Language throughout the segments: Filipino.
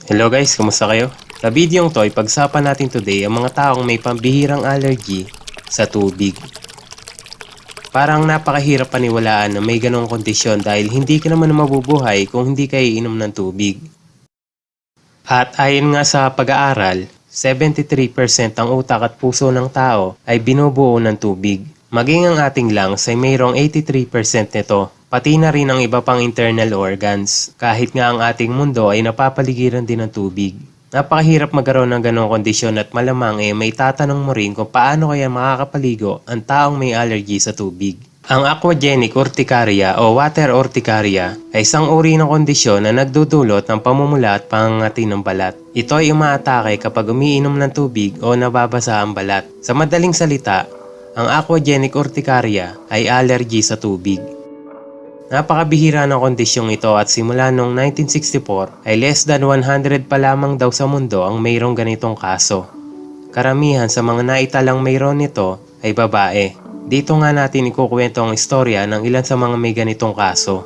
Hello guys, kumusta kayo? Sa videong to, pag-usapan natin today ang mga taong may pambihirang allergy sa tubig. Parang napakahirap paniwalaan na may ganong kondisyon dahil hindi ka naman mabubuhay kung hindi ka iinom ng tubig. At ayon nga sa pag-aaral, 73% ang utak at puso ng tao ay binubuo ng tubig. Maging ang ating lungs ay mayroong 83% nito. Pati na rin ang iba pang internal organs, kahit nga ang ating mundo ay napapaligiran din ng tubig. Napakahirap magkaroon ng ganong kondisyon at malamang may tatanong mo rin kung paano kaya makakapaligo ang taong may allergy sa tubig. Ang aquagenic urticaria o water urticaria ay isang uri ng kondisyon na nagdudulot ng pamumula at pangangati ng balat. Ito ay umaatake kapag umiinom ng tubig o nababasa ang balat. Sa madaling salita, ang aquagenic urticaria ay allergy sa tubig. Napakabihira ng kondisyong ito at simula noong 1964 ay less than 100 pa lamang daw sa mundo ang mayroong ganitong kaso. Karamihan sa mga naitalang mayroon nito ay babae. Dito nga natin ikukwento ang istorya ng ilan sa mga may ganitong kaso.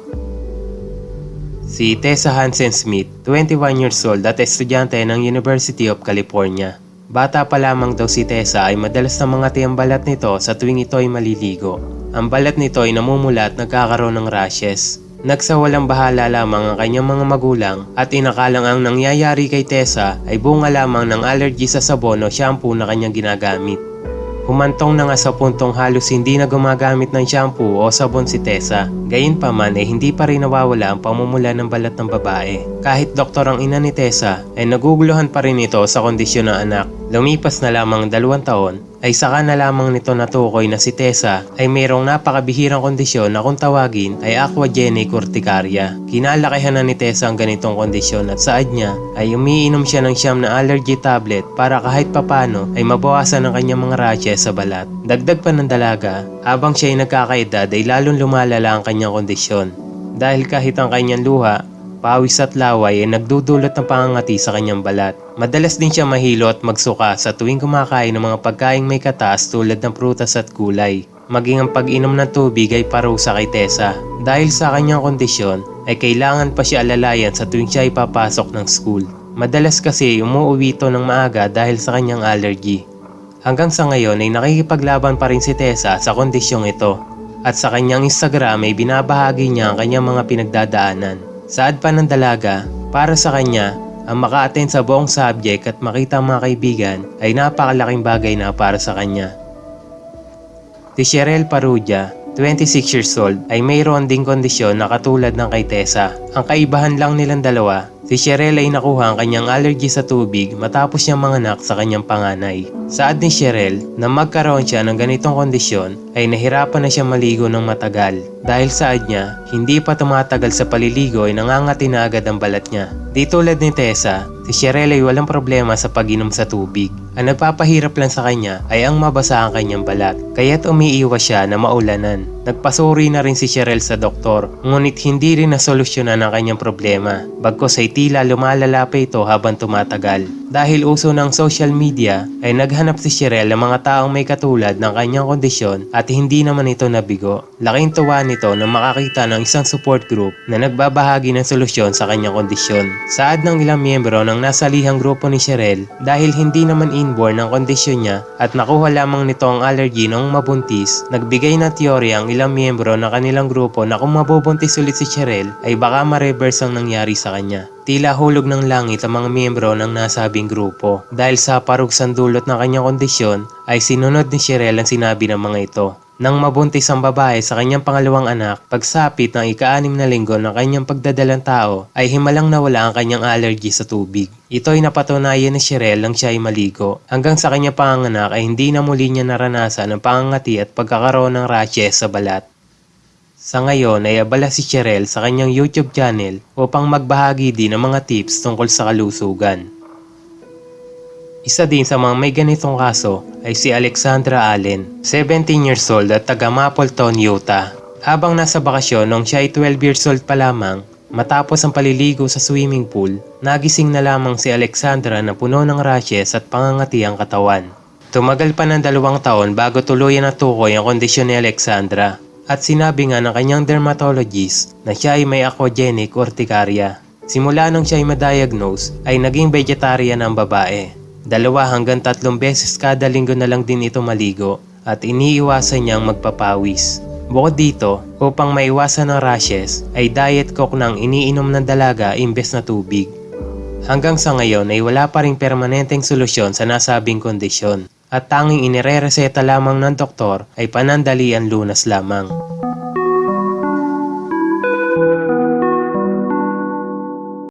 Si Tessa Hansen Smith, 21 years old at estudyante ng University of California. Bata pa lamang daw si Tessa ay madalas na mangati ang balat nito sa tuwing ito ay maliligo. Ang balat nito ay namumula at nagkakaroon ng rashes. Nagsawalang bahala lamang ang kanyang mga magulang at inakalang ang nangyayari kay Tessa ay bunga lamang ng allergy sa sabon o shampoo na kanyang ginagamit. Humantong na nga sa puntong halos hindi na gumagamit ng shampoo o sabon si Tessa. Gayunpaman hindi pa rin nawawala ang pamumula ng balat ng babae. Kahit doktor ang ina ni Tessa ay naguguluhan pa rin ito sa kondisyon ng anak. Lumipas na lamang 2 taon ay saka na lamang nito natukoy na si Tessa ay mayroong napakabihirang kondisyon na kung tawagin ay aquagenic urticaria. Kinalakihan na ni Tessa ang ganitong kondisyon at saad niya ay umiinom siya ng siyam na allergy tablet para kahit papano ay mabawasan ang kanyang mga rashes sa balat. Dagdag pa ng dalaga, habang siya ay nagkakaedad ay lalong lumalala ang kanyang kondisyon. Dahil kahit ang kanyang luha, pawis at laway ay nagdudulot ng pangangati sa kanyang balat. Madalas din siya mahilo at magsuka sa tuwing kumakain ng mga pagkaing may katas tulad ng prutas at gulay. Maging ang pag-inom ng tubig ay parusa kay Tessa. Dahil sa kanyang kondisyon ay kailangan pa siya alalayan sa tuwing siya ay papasok ng school. Madalas kasi umuuwi ito ng maaga dahil sa kanyang allergy. Hanggang sa ngayon ay nakikipaglaban pa rin si Tessa sa kondisyong ito. At sa kanyang Instagram ay binabahagi niya ang kanyang mga pinagdadaanan. Saad pa ng dalaga, para sa kanya, ang maka-attend sa buong subject at makita ang mga kaibigan ay napakalaking bagay na para sa kanya. Si Cheryl Parudia, 26 years old, ay mayroon ding kondisyon na katulad ng kay Tessa. Ang kaibahan lang nilang dalawa, si Cheryl ay nakuha ang kanyang allergy sa tubig matapos niyang manganak sa kanyang panganay. Saad ni Cheryl na magkaroon siya ng ganitong kondisyon ay nahirapan na siya maligo ng matagal. Dahil saad niya, hindi pa tumatagal sa paliligo ay nangangati na agad ang balat niya. Di tulad ni Tessa, si Cheryl ay walang problema sa pag-inom sa tubig. Ang nagpapahirap lang sa kanya ay ang mabasa ang kanyang balat, kaya't umiiwas siya na maulanan. Nagpasuri na rin si Cheryl sa doktor, ngunit hindi rin nasolusyonan ang kanyang problema. Bagkus ay tila lumalala pa ito habang tumatagal. Dahil uso ng social media, ay naghanap si Cheryl ng mga taong may katulad ng kanyang kondisyon at hindi naman ito nabigo. Laking tuwa nito na makakita ng isang support group na nagbabahagi ng solusyon sa kanyang kondisyon. Saad ng ilang miyembro ng nasalihang grupo ni Cheryl, dahil hindi naman inborn ang kondisyon niya at nakuha lamang nito ang allergy noong mabuntis, nagbigay ng teorya ang ilang miyembro ng kanilang grupo na kung mabubuntis ulit si Cheryl ay baka ma-reverse ang nangyari sa kanya. Tila hulog ng langit ang mga miyembro ng nasabing grupo. Dahil sa paruksang dulot ng kanyang kondisyon ay sinunod ni Cheryl ang sinabi ng mga ito. Nang mabuntis ang babae sa kanyang pangalawang anak, pagsapit ng ika-6 na linggo ng kanyang pagdadalang tao ay himalang nawala ang kanyang allergy sa tubig. Ito ay napatunayan ni Cheryl nang siya ay maligo. Hanggang sa kanyang panganganak ay hindi na muli niya naranasan ang pangangati at pagkakaroon ng rashes sa balat. Sa ngayon ay abala si Cheryl sa kanyang YouTube channel upang magbahagi din ng mga tips tungkol sa kalusugan. Isa din sa mga may ganitong kaso ay si Alexandra Allen, 17 years old at taga Mapleton, Utah. Habang nasa bakasyon nung siya ay 12 years old pa lamang, matapos ang paliligo sa swimming pool, nagising na lamang si Alexandra na puno ng rashes at pangangati ang katawan. Tumagal pa ng 2 taon bago tuluyan natukoy ang kondisyon ni Alexandra. At sinabi nga ng kanyang dermatologist na siya ay may aquagenic urticaria. Simula nung siya'y ma-diagnose ay naging vegetarian ang babae. 2 hanggang 3 beses kada linggo na lang din ito maligo at iniiwasan niyang magpapawis. Bukod dito, upang maiwasan ang rashes ay diet coke nang iniinom ng dalaga imbes na tubig. Hanggang sa ngayon ay wala pa ring permanenteng solusyon sa nasabing kondisyon at tanging inirereseta lamang ng doktor ay panandalian lunas lamang.